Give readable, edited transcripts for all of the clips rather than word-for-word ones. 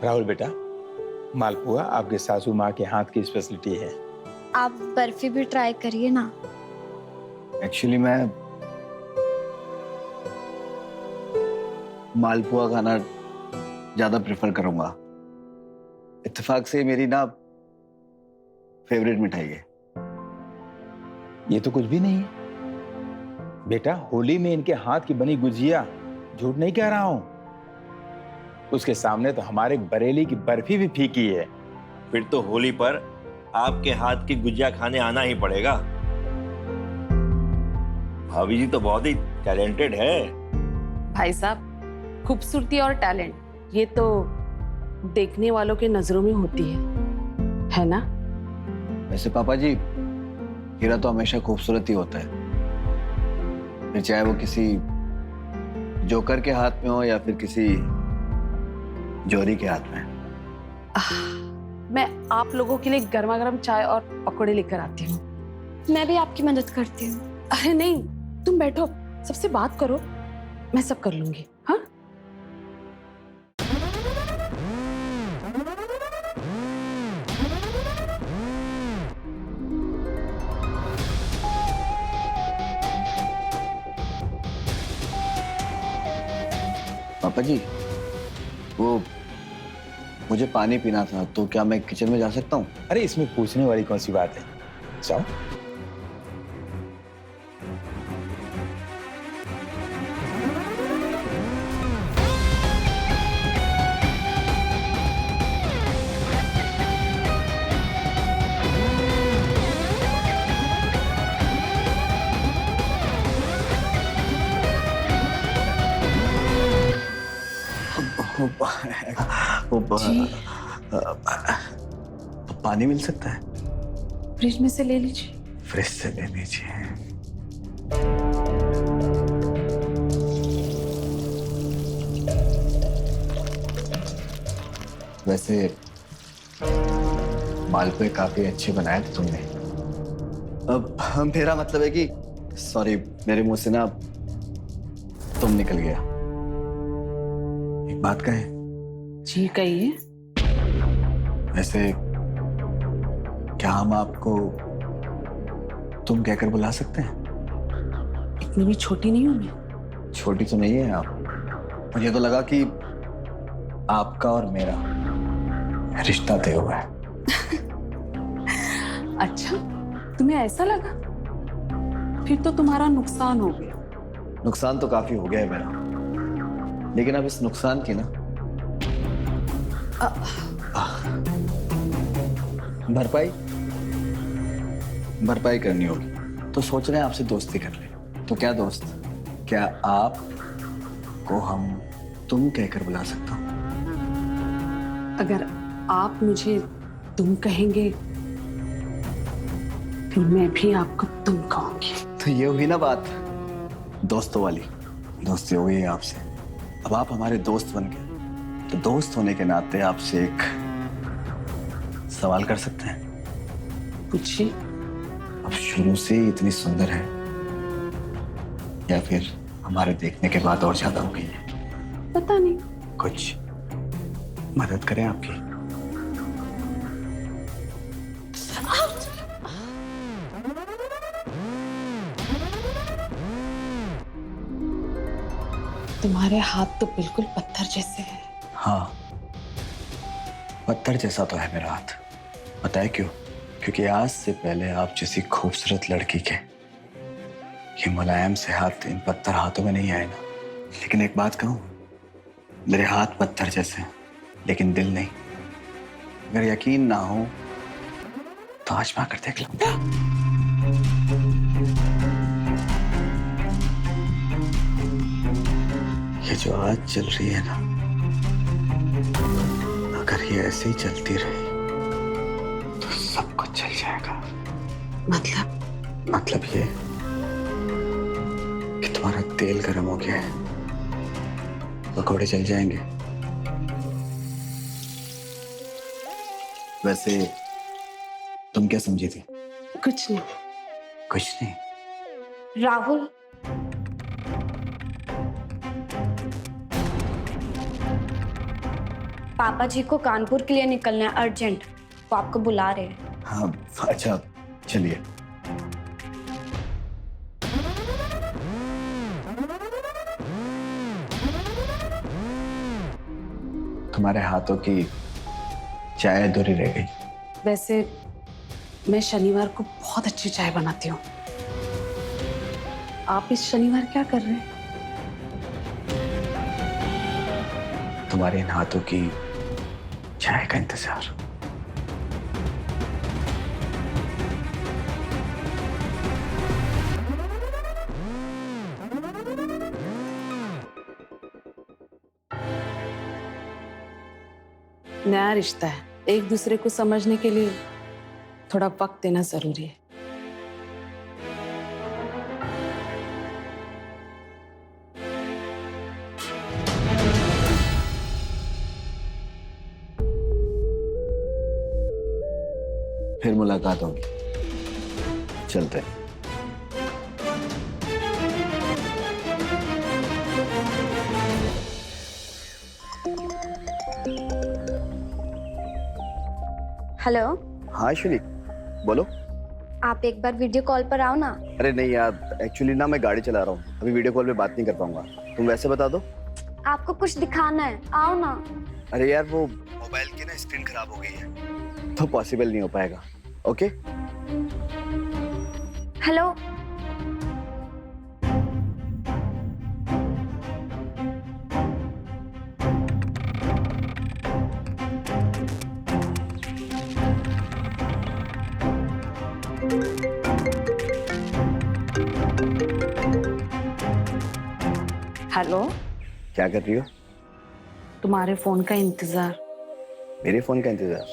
राहुल बेटा, मालपुआ आपके सासू माँ के हाथ की स्पेशलिटी है। आप बर्फी भी ट्राई करिए ना। एक्चुअली मैं मालपुआ खाना ज्यादा प्रेफर करूंगा। इत्तेफाक से मेरी ना फेवरेट मिठाई है। ये तो कुछ भी नहीं है बेटा, होली में इनके हाथ की बनी गुजिया, झूठ नहीं कह रहा हूं। उसके सामने तो हमारे बरेली की बर्फी भी फीकी है। फिर तो होली पर आपके हाथ की गुजिया खाने आना ही पड़ेगा। भाभी जी तो बहुत ही टैलेंटेड है। भाई साहब, खूबसूरती और टैलेंट ये तो देखने वालों के नजरों में होती है ना? वैसे पापा जी, हीरा तो हमेशा खूबसूरत ही होता है, फिर चाहे वो किसी जोकर के हाथ में हो या फिर किसी जोरी के हाथ में। मैं आप लोगों के लिए गर्मा गर्म चाय और पकौड़े लेकर आती हूँ। मैं भी आपकी मदद करती हूँ। अरे नहीं, तुम बैठो, सबसे बात करो, मैं सब कर लूंगी। हाँ, पापा जी, वो मुझे पानी पीना था, तो क्या मैं किचन में जा सकता हूँ? अरे इसमें पूछने वाली कौन सी बात है, जाओ। जी। पानी मिल सकता है? फ्रिज में से ले लीजिए। फ्रिज से ले लीजिए। वैसे मालपुए काफी अच्छे बनाए थे तुमने। अब मेरा मतलब है कि सॉरी, मेरे मुंह से ना तुम निकल गया। एक बात कहें? जी कहिए। वैसे क्या हम आपको तुम कहकर बुला सकते हैं? इतनी भी छोटी नहीं हूं मैं। छोटी तो नहीं है आप। मुझे तो लगा कि आपका और मेरा रिश्ता तय हुआ है। अच्छा, तुम्हें ऐसा लगा? फिर तो तुम्हारा नुकसान हो गया। नुकसान तो काफी हो गया है मेरा, लेकिन अब इस नुकसान की ना भरपाई करनी होगी। तो सोच रहे हैं आपसे दोस्ती कर ले। तो क्या दोस्त, क्या आप को हम तुम कहकर बुला सकता हूँ? अगर आप मुझे तुम कहेंगे, फिर मैं भी आपको तुम कहूंगी। तो ये हुई ना बात दोस्तों वाली। दोस्ती हो गई आपसे, अब आप हमारे दोस्त बन गए। तो दोस्त होने के नाते आपसे एक सवाल कर सकते हैं? पूछिए। अब शुरू से ही इतनी सुंदर है या फिर हमारे देखने के बाद और ज्यादा हो गई है? पता नहीं। कुछ मदद करें आपकी? तुम्हारे हाथ तो बिल्कुल पत्थर जैसे हैं। हाँ, पत्थर जैसा तो है मेरा हाथ। पता है क्यों? क्योंकि आज से पहले आप जैसी खूबसूरत लड़की के ये मुलायम से हाथ इन पत्थर हाथों में नहीं आए ना। लेकिन एक बात कहूं, मेरे हाथ पत्थर जैसे हैं लेकिन दिल नहीं। अगर यकीन ना हो तो आजमा कर देख लो। ये जो आज चल रही है ना, अगर ये ऐसे ही चलती रही तो सब कुछ चल जाएगा। मतलब ये कि तुम्हारा तेल गर्म हो गया है, पकौड़े चल जाएंगे। वैसे तुम क्या समझी थी? कुछ नहीं। कुछ नहीं। राहुल, पापा जी को कानपुर के लिए निकलना है अर्जेंट। वो आपको बुला रहे हैं। हाँ अच्छा, चलिए। तुम्हारे हाथों की चाय अधूरी रह गई। वैसे मैं शनिवार को बहुत अच्छी चाय बनाती हूँ। आप इस शनिवार क्या कर रहे हैं? तुम्हारे इन हाथों की चाय का इंतजार। नया रिश्ता है, एक दूसरे को समझने के लिए थोड़ा वक्त देना जरूरी है। फिर मुलाकात होगी। चलते हैं। हेलो, हाँ अश्विनी, बोलो। आप एक बार वीडियो कॉल पर आओ ना। अरे नहीं यार, एक्चुअली ना मैं गाड़ी चला रहा हूँ, अभी वीडियो कॉल पे बात नहीं कर पाऊंगा। तुम वैसे बता दो। आपको कुछ दिखाना है, आओ ना। अरे यार वो मोबाइल की ना स्क्रीन खराब हो गई है, तो पॉसिबल नहीं हो पाएगा। ओके। हेलो, हेलो, क्या कर रही हो? तुम्हारे फोन का इंतजार। मेरे फोन का इंतजार?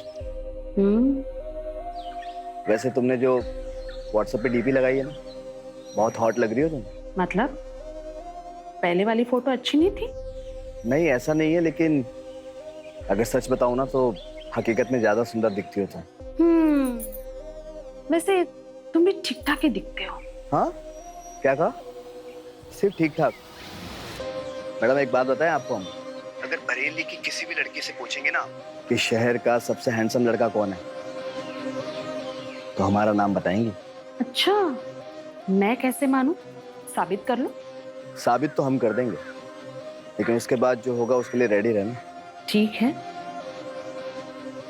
वैसे तुमने जो व्हाट्सएप पे डीपी लगाई है ना, बहुत हॉट लग रही हो तुम। मतलब पहले वाली फोटो अच्छी नहीं थी? नहीं ऐसा नहीं है, लेकिन अगर सच बताऊं ना तो हकीकत में ज्यादा सुंदर दिखती हो तुम। वैसे तुम भी ठीक ठाक ही दिखते हो। हाँ? क्या कहा? सिर्फ ठीक ठाक? मैडम एक बात बताएं आपको, हम अगर बरेली की किसी भी लड़की से पूछेंगे ना कि शहर का सबसे हैंडसम लड़का कौन है, तो हमारा नाम बताएंगी। अच्छा, मैं कैसे मानूं? साबित कर लो। साबित तो हम कर देंगे, लेकिन उसके बाद जो होगा उसके लिए रेडी रहना। ठीक है।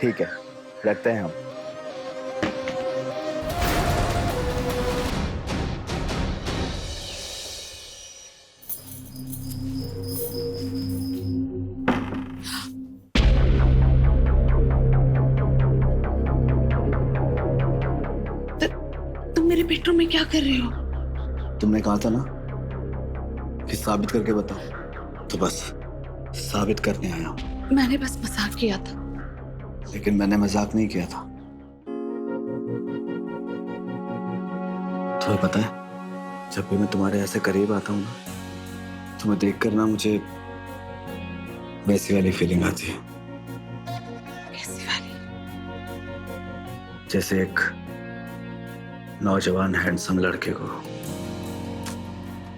ठीक है, रखते हैं हम। तुम मेरे बेडरूम में क्या कर रहे हो? तुमने कहा था ना कि साबित करके बताओ, तो बस साबित करने आया हूं। मैंने बस मजाक किया था। लेकिन मैंने मजाक नहीं किया था। तुम्हें पता है, जब भी मैं तुम्हारे ऐसे करीब आता हूँ ना, तुम्हें देखकर ना मुझे वैसी वाली फीलिंग आती है। कैसी वाली? जैसे एक नौजवान हैंडसम लड़के को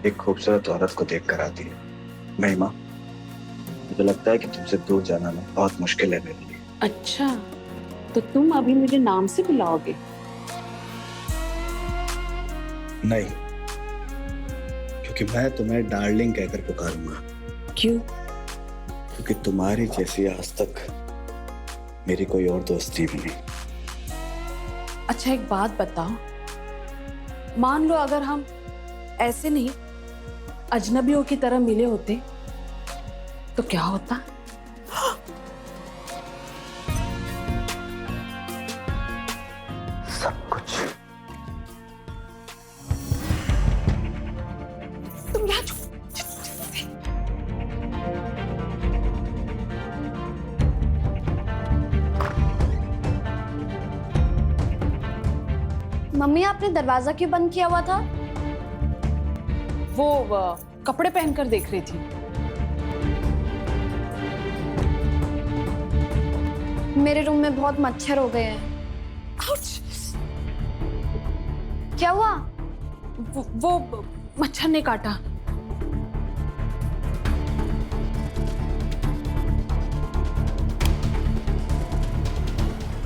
एक खूबसूरत औरत को देखकर आती है। महिमा, मुझे लगता है कि तुमसे दूर जाना ना बहुत मुश्किल है मेरे लिए। अच्छा, तो तुम अभी मुझे नाम से बुलाओगे? नहीं, क्योंकि मैं तुम्हें डार्लिंग कहकर पुकारूंगा। क्यों? क्योंकि तुम्हारी जैसी आज तक मेरी कोई और दोस्ती भी नहीं। अच्छा एक बात बताओ, मान लो अगर हम ऐसे नहीं अजनबियों की तरह मिले होते तो क्या होता? सब कुछ। तुम यहाँ मम्मी, आपने दरवाजा क्यों बंद किया हुआ था? वो कपड़े पहनकर देख रही थी। मेरे रूम में बहुत मच्छर हो गए हैं। क्या हुआ? वो मच्छर ने काटा।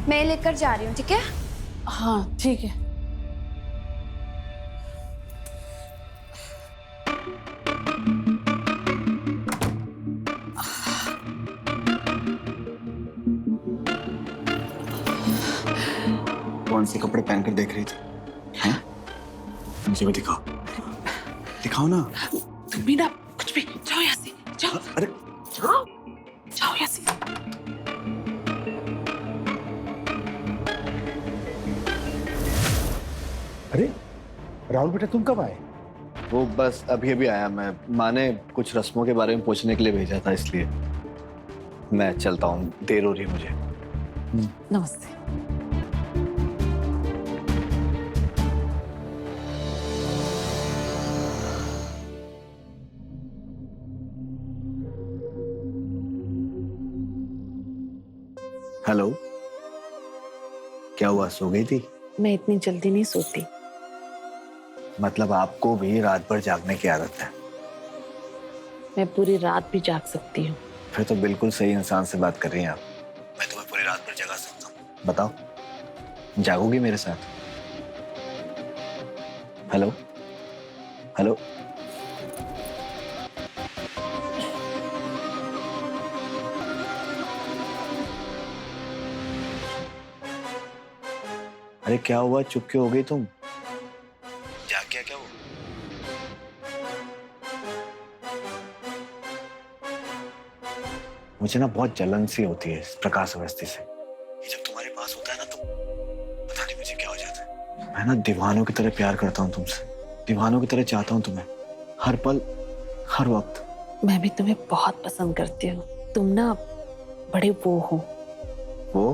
मैं लेकर जा रही हूँ, ठीक है? हाँ ठीक है। कौन से कपड़े पहनकर देख रही थी? हैं? मुझे भी दिखाओ, दिखाओ ना। तुम भी ना कुछ भी, जाओ यहाँ से, जाओ। अरे जाओ, जाओ यहाँ से। अरे राहुल बेटा, तुम कब आए? वो बस अभी अभी आया मैं। माँ ने कुछ रस्मों के बारे में पूछने के लिए भेजा था, इसलिए मैं चलता हूँ, देर हो रही है मुझे। नमस्ते। हेलो, क्या हुआ, सो गई थी? मैं इतनी जल्दी नहीं सोती। मतलब आपको भी रात भर जागने की आदत है? मैं पूरी रात भी जाग सकती हूँ। फिर तो बिल्कुल सही इंसान से बात कर रही हैं आप। मैं तुम्हें पूरी रात भर जगा सकता हूँ, बताओ, जागोगी मेरे साथ? Hello hello. अरे क्या हुआ, चुप क्यों हो गई तुम? जाग गया क्या वो? मुझे ना बहुत जलन सी होती है इस प्रकाश अवस्थी से। ये जब तुम्हारे पास होता है ना, तो पता नहीं मुझे क्या हो जाता है। मैं ना दीवानों की तरह प्यार करता हूँ तुमसे, दीवानों की तरह चाहता हूँ तुम्हें, हर पल हर वक्त। मैं भी तुम्हें बहुत पसंद करती हूँ। तुम ना बड़े वो हो, वो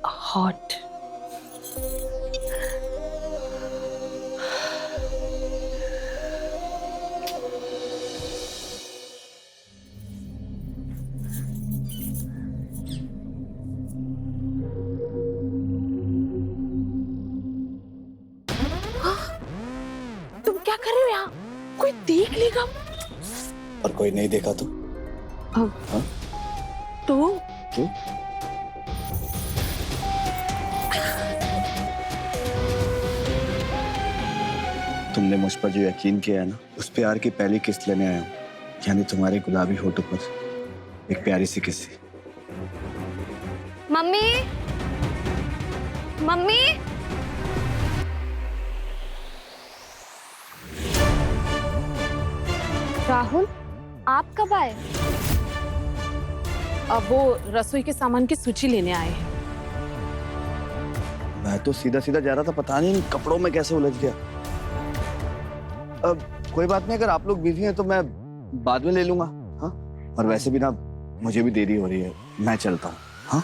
हॉट। तुम क्या कर रहे हो यहाँ? कोई देख लेगा। और कोई नहीं देखा तो? हाँ? तो क्यों? तुमने मुझ पर जो यकीन किया है ना, उस प्यार की पहली किस्त लेने आया हूँ। यानी तुम्हारे गुलाबी होठों पर एक प्यारी सी किस्सी। Mummy, mummy. राहुल, आप कब आए? अब वो रसोई के सामान की सूची लेने आए हैं। मैं तो सीधा सीधा जा रहा था, पता नहीं इन कपड़ों में कैसे उलझ गया। अब कोई बात नहीं, अगर आप लोग बिजी हैं तो मैं बाद में ले लूंगा। हाँ, और वैसे भी ना मुझे भी देरी हो रही है, मैं चलता हूँ। हाँ,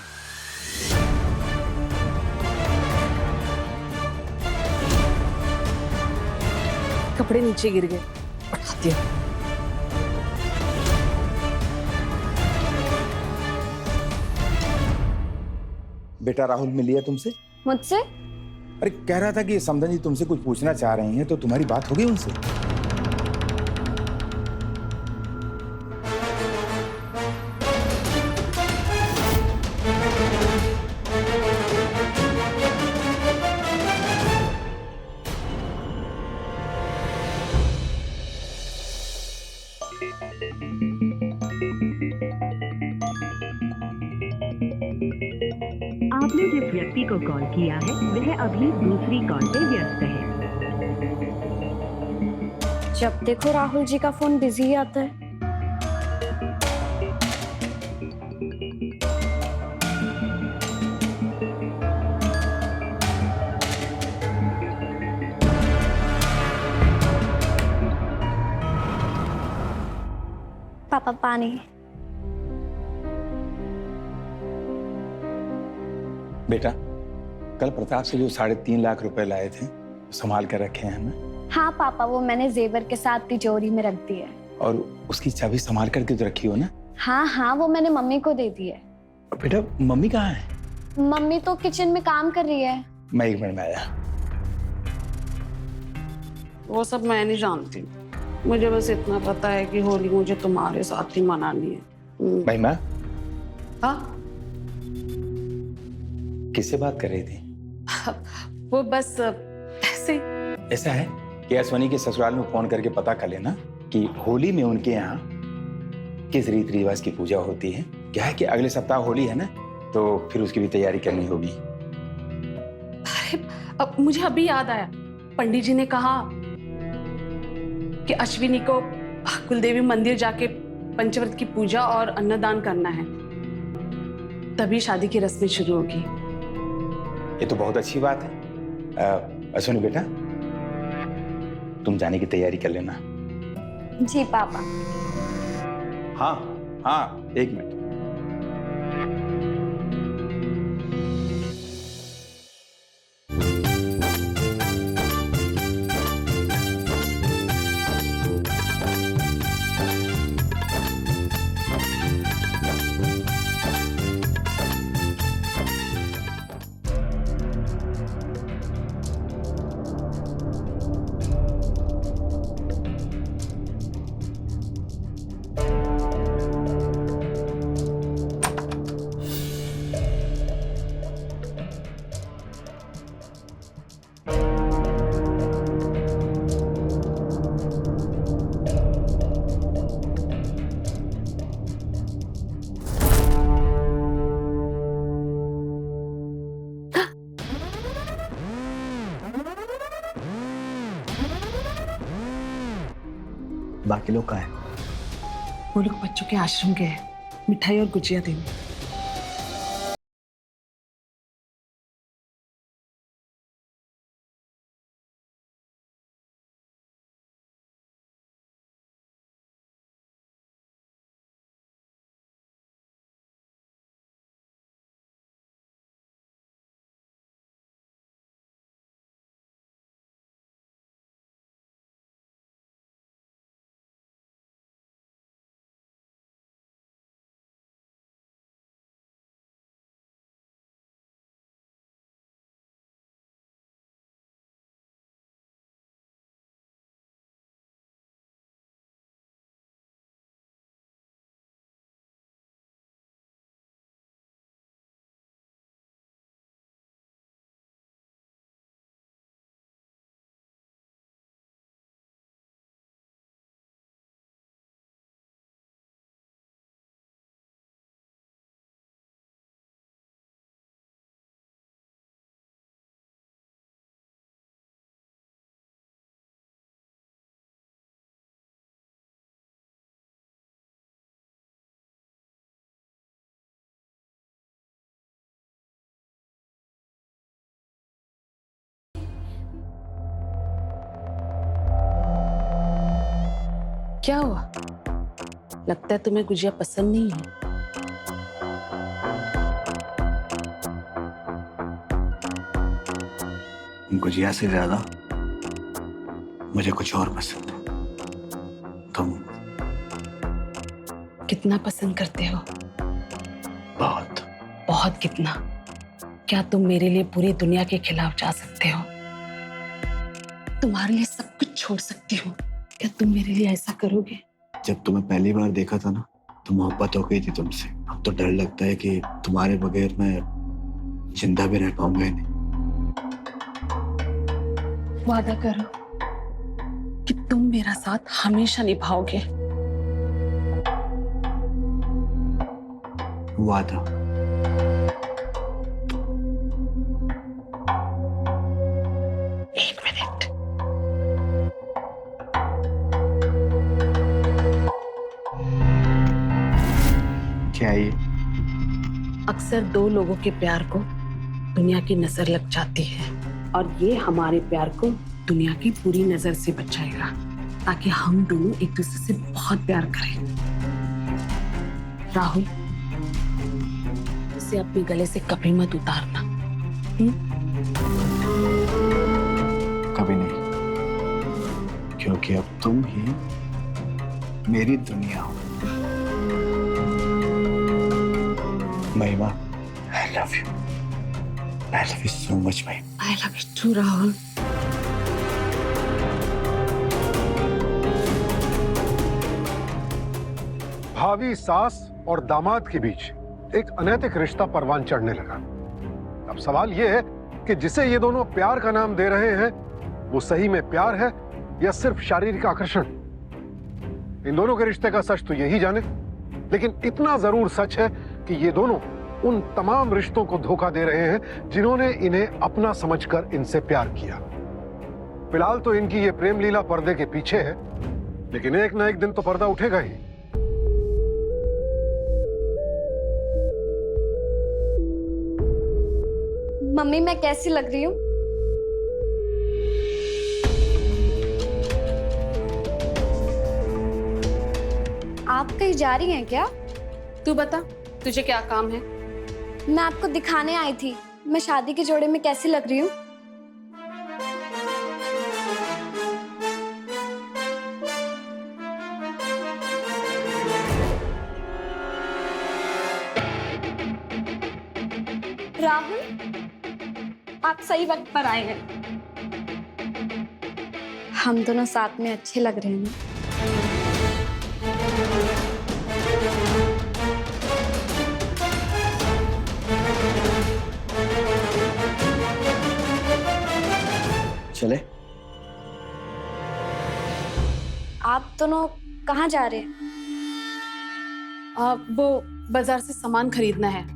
कपड़े नीचे गिर गए, उठाती हूँ। बेटा राहुल मिल लिया तुमसे? मुझसे? अरे कह रहा था कि समधन जी तुमसे कुछ पूछना चाह रही हैं, तो तुम्हारी बात हो गई उनसे? आपने जिस व्यक्ति को कॉल किया है वह अभी दूसरी कॉल पे व्यस्त है। जब देखो राहुल जी का फोन बिजी आता है। पापा पानी। बेटा, कल प्रताप से जो 3.5 लाख रुपए लाए थे, संभाल कर रखे हैं हमें। हाँ पापा, वो मैंने जेवर के साथ तिजोरी में रख दी है। और उसकी चाबी संभाल करके तो रखी हो ना? हाँ हाँ, वो मैंने मम्मी को दे दी है। और बेटा मम्मी कहाँ है? मम्मी तो किचन में काम कर रही है। मैं 1 मिनट में आया। वो सब मैं नहीं जानती, मुझे बस इतना पता है कि होली मुझे तुम्हारे साथ ही मनानी है। भाई माँ, हाँ, किससे बात कर रही थी? वो बस ऐसे। ऐसा है कि अश्वनी के ससुराल में फोन करके पता कर लेना कि होली में उनके यहाँ किस रीति रिवाज की पूजा होती है। क्या है कि अगले सप्ताह होली है ना, तो फिर उसकी भी तैयारी करनी होगी। अरे अब मुझे अभी याद आया, पंडित जी ने कहा कि अश्विनी को कुलदेवी मंदिर जाके पंचव्रत की पूजा और अन्नदान करना है, तभी शादी की रस्में शुरू होगी। ये तो बहुत अच्छी बात है। अश्विनी बेटा, तुम जाने की तैयारी कर लेना। जी पापा। हाँ हाँ, एक मिनट। बाकी लोग कहाँ हैं? वो लोग बच्चों के आश्रम गए हैं, मिठाई और गुजिया देने। क्या हुआ? लगता है तुम्हें गुजिया पसंद नहीं है। गुजिया से ज्यादा मुझे कुछ और पसंद है। तुम कितना पसंद करते हो? बहुत। बहुत कितना? क्या तुम मेरे लिए पूरी दुनिया के खिलाफ जा सकते हो? तुम्हारे लिए सब कुछ छोड़ सकती हूँ। क्या तुम मेरे लिए ऐसा करोगे? जब तुम्हें पहली बार देखा था ना, तो मोहब्बत हो गई थी तुमसे। अब तो डर लगता है कि तुम्हारे बगैर मैं जिंदा भी रह पाऊंगा नहीं। वादा करो कि तुम मेरा साथ हमेशा निभाओगे। वादा। एक मिनट। क्या ये? अक्सर दो लोगों के प्यार को दुनिया की नजर लग जाती है, और ये हमारे प्यार को दुनिया की पूरी नजर से बचाएगा, ताकि हम दोनों एक दूसरे से बहुत प्यार करें। राहुल, इसे अपने गले से कभी मत उतारना। कभी नहीं, क्योंकि अब तुम ही मेरी दुनिया हो। महिमा, I love you. I love you so much, महिमा। I love you too, Rahul. भावी सास और दामाद के बीच एक अनैतिक रिश्ता परवान चढ़ने लगा। अब सवाल ये है कि जिसे ये दोनों प्यार का नाम दे रहे हैं वो सही में प्यार है या सिर्फ शारीरिक आकर्षण। इन दोनों के रिश्ते का सच तो यही जाने, लेकिन इतना जरूर सच है कि ये दोनों उन तमाम रिश्तों को धोखा दे रहे हैं जिन्होंने इन्हें अपना समझकर इनसे प्यार किया। फिलहाल तो इनकी ये प्रेम लीला पर्दे के पीछे है, लेकिन एक ना एक दिन तो पर्दा उठेगा ही। मम्मी मैं कैसी लग रही हूँ? आप कहीं जा रही हैं क्या? तू बता, तुझे क्या काम है? मैं आपको दिखाने आई थी मैं शादी के जोड़े में कैसी लग रही हूँ। राहुल, आप सही वक्त पर आए हैं। हम दोनों साथ में अच्छे लग रहे हैं ना? चले? आप दोनों कहाँ जा रहे हैं? वो बाजार से सामान खरीदना है।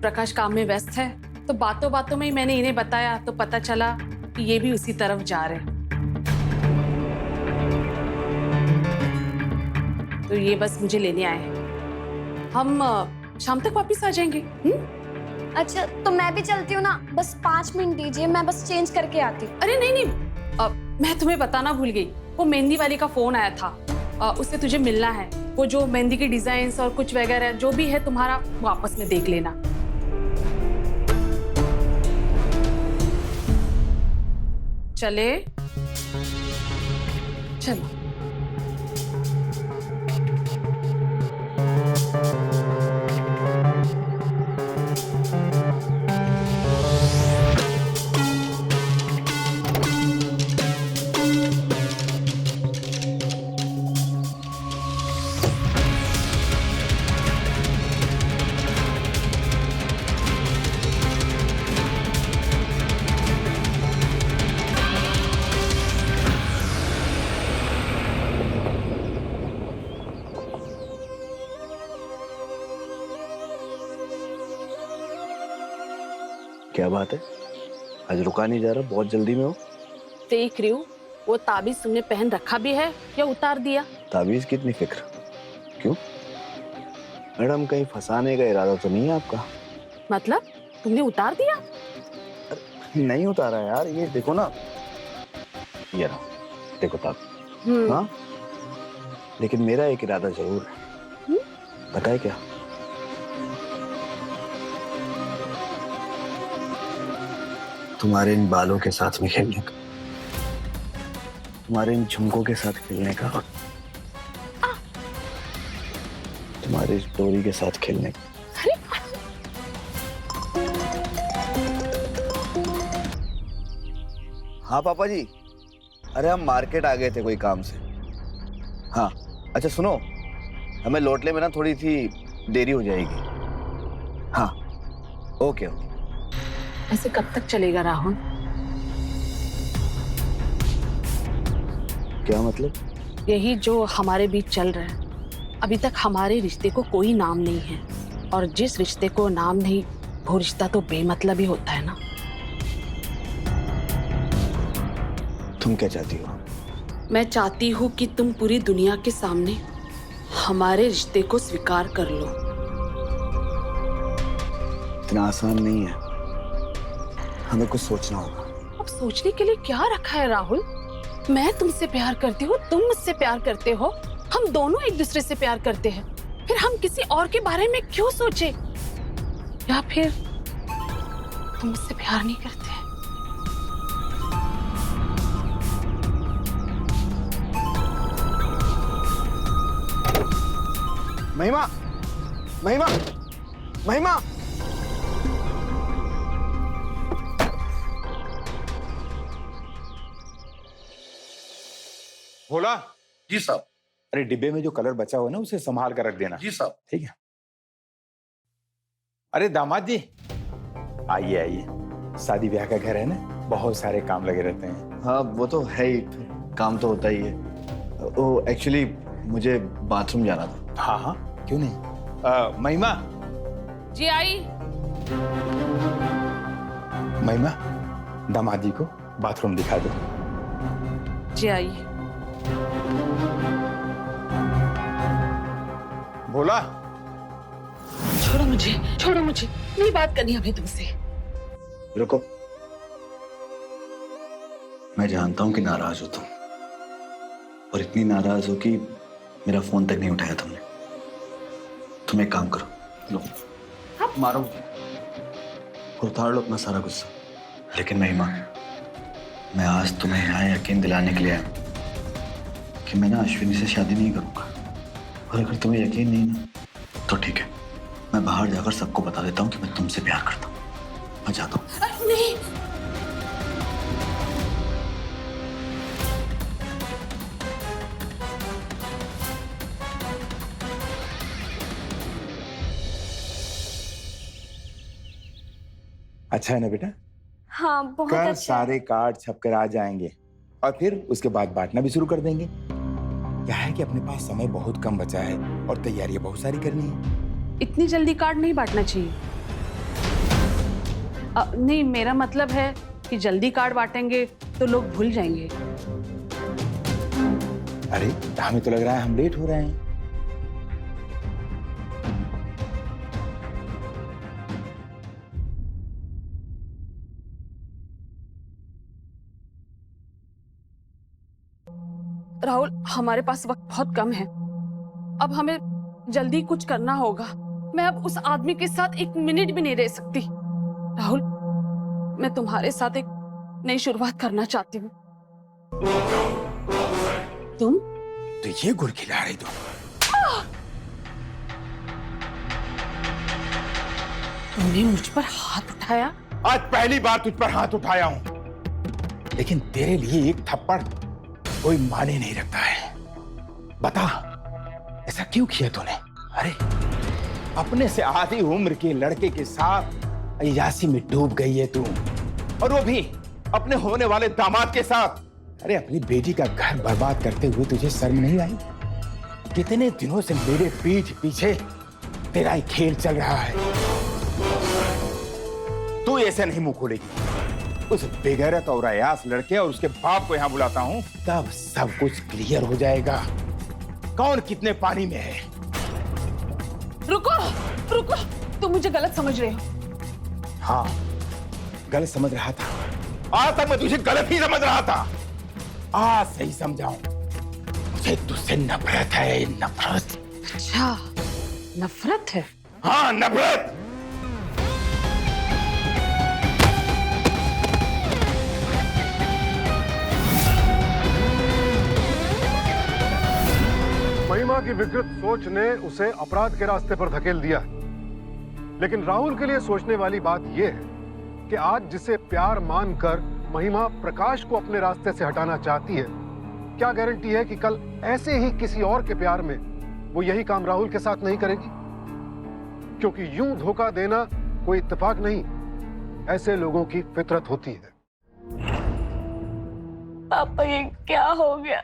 प्रकाश काम में व्यस्त है, तो बातों बातों में ही मैंने इन्हें बताया तो पता चला कि ये भी उसी तरफ जा रहे हैं। तो ये बस मुझे लेने आए हैं। हम शाम तक वापस आ जाएंगे। अच्छा तो मैं भी चलती हूँ ना, बस 5 मिनट दीजिए, मैं बस चेंज करके आती हूँ। अरे नहीं नहीं, मैं तुम्हें बताना भूल गई। वो मेहंदी वाली का फोन आया था, उससे तुझे मिलना है। वो जो मेहंदी के डिजाइन और कुछ वगैरह जो भी है तुम्हारा, वो आपस में देख लेना। चले? चलो। क्या बात है, आज रुका नहीं जा रहा? बहुत जल्दी में हो। देख रही हूँ, वो ताबीज तुमने पहन रखा भी है या उतार दिया? ताबीज की इतनी फिक्र क्यों? मैडम कहीं फंसाने का इरादा तो नहीं है आपका? मतलब तुमने उतार दिया? नहीं उतारा यार, ये देखो ना, ये रहा, देखो ताबीज। हाँ, लेकिन मेरा एक इरादा जरूर है। बताए क्या? तुम्हारे इन बालों के साथ में खेलने का, तुम्हारे इन झुमकों के साथ खेलने का, तुम्हारी इस डोरी के साथ खेलने का। हाँ पापा जी, अरे हम मार्केट आ गए थे कोई काम से। हाँ अच्छा सुनो, हमें लौटने में ना थोड़ी सी देरी हो जाएगी। हाँ ओके ओके। ऐसे कब तक चलेगा राहुल? क्या मतलब? यही जो हमारे बीच चल रहा है, अभी तक हमारे रिश्ते को कोई नाम नहीं है, और जिस रिश्ते को नाम नहीं वो रिश्ता तो बेमतलब ही होता है ना। तुम क्या चाहती हो? मैं चाहती हूँ कि तुम पूरी दुनिया के सामने हमारे रिश्ते को स्वीकार कर लो। इतना आसान नहीं है, हमें कुछ सोचना होगा। अब सोचने के लिए क्या रखा है राहुल? मैं तुमसे प्यार करती हूँ, तुम मुझसे प्यार करते हो, हम दोनों एक दूसरे से प्यार करते हैं, फिर हम किसी और के बारे में क्यों सोचे? या फिर तुम मुझसे प्यार नहीं करते? महिमा, महिमा, महिमा। भोला। जी साहब। अरे डिब्बे में जो कलर बचा हुआ है ना, उसे संभाल कर रख देना। जी साहब। ठीक है। अरे दामाद जी, आइए आइए, शादी ब्याह का घर है ना, बहुत सारे काम लगे रहते हैं। हाँ वो तो है ही, काम तो होता ही है। ओ एक्चुअली मुझे बाथरूम जाना था। हाँ हाँ, क्यों नहीं। महिमा, जी आई। महिमा, दामादी को बाथरूम दिखा दो। जी आई। बोला, छोड़ो मुझे, नहीं बात करनी अभी तुमसे। रुको, मैं जानता हूं कि नाराज हो तुम, और इतनी नाराज हो कि मेरा फोन तक नहीं उठाया तुमने। तुम एक काम करो, लो मारो और उतार लो अपना सारा गुस्सा। लेकिन महिमा, मैं आज तुम्हें यहाँ यकीन दिलाने के लिए आया कि मैं ना अश्विनी से शादी नहीं करूंगा। और अगर तुम्हें यकीन नहीं ना तो ठीक है, मैं बाहर जाकर सबको बता देता हूँ कि मैं तुमसे प्यार करता हूँ। मैं जाता हूँ। नहीं, अच्छा है ना बेटा? हाँ बहुत कल अच्छा है। सारे कार्ड छपकर आ जाएंगे और फिर उसके बाद बांटना भी शुरू कर देंगे। क्या है कि अपने पास समय बहुत कम बचा है और तैयारियां बहुत सारी करनी है। इतनी जल्दी कार्ड नहीं बांटना चाहिए। नहीं, मेरा मतलब है कि जल्दी कार्ड बांटेंगे तो लोग भूल जाएंगे। अरे हमें तो लग रहा है हम लेट हो रहे हैं। राहुल, हमारे पास वक्त बहुत कम है। अब हमें जल्दी कुछ करना होगा। मैं अब उस आदमी के साथ एक मिनट भी नहीं रह सकती। राहुल, मैं तुम्हारे साथ एक नई शुरुआत करना चाहती हूँ। तुम तो ये गुड़ खिला रही तुम? तुमने मुझ पर हाथ उठाया? आज पहली बार तुझ पर हाथ उठाया हूं, लेकिन तेरे लिए एक थप्पड़ कोई माने नहीं रखता है। बता, ऐसा क्यों किया तूने? अरे अपने से आधी उम्र के लड़के के साथ अय्यासी में डूब गई है तू, और वो भी अपने होने वाले दामाद के साथ। अरे अपनी बेटी का घर बर्बाद करते हुए तुझे शर्म नहीं आई? कितने दिनों से मेरे पीठ पीछे तेरा ही खेल चल रहा है। तू ऐसे नहीं मुंह खोलेगी। उस बेगैरत और अयास लड़के और उसके बाप को यहाँ बुलाता हूँ, तब सब कुछ क्लियर हो जाएगा, कौन कितने पानी में है। रुको, तुम मुझे गलत समझ रहे हो। हाँ, गलत समझ रहा था। आज तक मैं तुझे गलत ही समझ रहा था। आज सही समझाऊं, मुझे तुझसे नफरत है, नफरत। अच्छा, नफरत है? हाँ, नफरत। महिमा की विकृत सोच ने उसे अपराध के रास्ते पर धकेल दिया, लेकिन राहुल के लिए सोचने वाली बात यह है कि आज जिसे प्यार मानकर महिमा प्रकाश को अपने रास्ते से हटाना चाहती है, क्या गारंटी है कि कल ऐसे ही किसी और के प्यार में वो यही काम राहुल के साथ नहीं करेगी? क्योंकि यूं धोखा देना कोई इत्तेफाक नहीं, ऐसे लोगों की फितरत होती है। पापा ये क्या हो गया?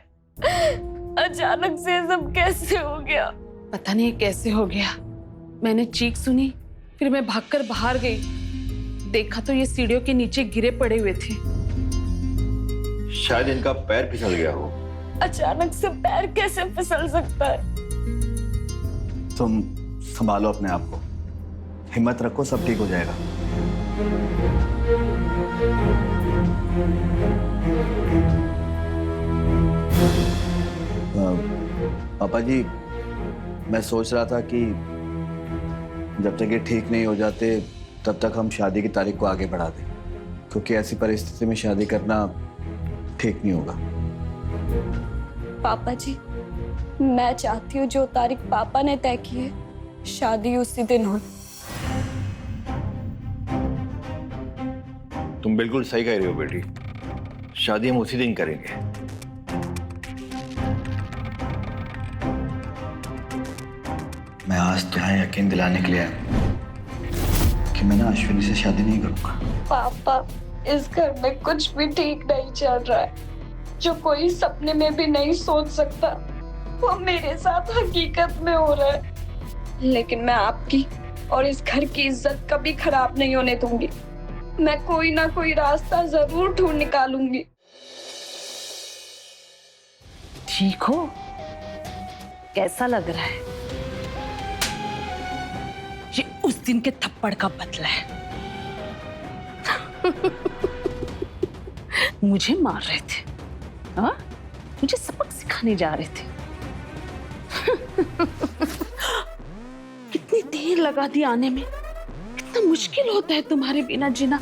अचानक से सब कैसे हो गया? पता नहीं कैसे हो गया। मैंने चीख सुनी, फिर मैं भागकर बाहर गई। देखा तो ये सीढ़ियों के नीचे गिरे पड़े हुए थे। शायद इनका पैर फिसल गया हो। अचानक से पैर कैसे फिसल सकता है? तुम संभालो अपने आप को, हिम्मत रखो, सब ठीक हो जाएगा। पापा जी, मैं सोच रहा था कि जब तक ये ठीक नहीं हो जाते तब तक हम शादी की तारीख को आगे बढ़ा दें, क्योंकि ऐसी परिस्थिति में शादी करना ठीक नहीं होगा। पापा जी, मैं चाहती हूँ जो तारीख पापा ने तय की है, शादी उसी दिन हो। तुम बिल्कुल सही कह रही हो बेटी, शादी हम उसी दिन करेंगे। मैं आज तुम्हें यकीन दिलाने के लिए आया कि कि मैं ना अश्विनी से शादी नहीं करूंगा। पापा, इस घर में कुछ भी ठीक नहीं चल रहा है। जो कोई सपने में भी नहीं सोच सकता वो मेरे साथ हकीकत में हो रहा है। लेकिन मैं आपकी और इस घर की इज्जत कभी खराब नहीं होने दूंगी। मैं कोई ना कोई रास्ता जरूर ढूंढ निकालूंगी। ठीक हो? कैसा लग रहा है? ये उस दिन के थप्पड़ का बदला है। मुझे मार रहे थे, हाँ? मुझे सबक सिखाने जा रहे थे। कितनी देर लगा दी आने में। कितना मुश्किल होता है तुम्हारे बिना जीना।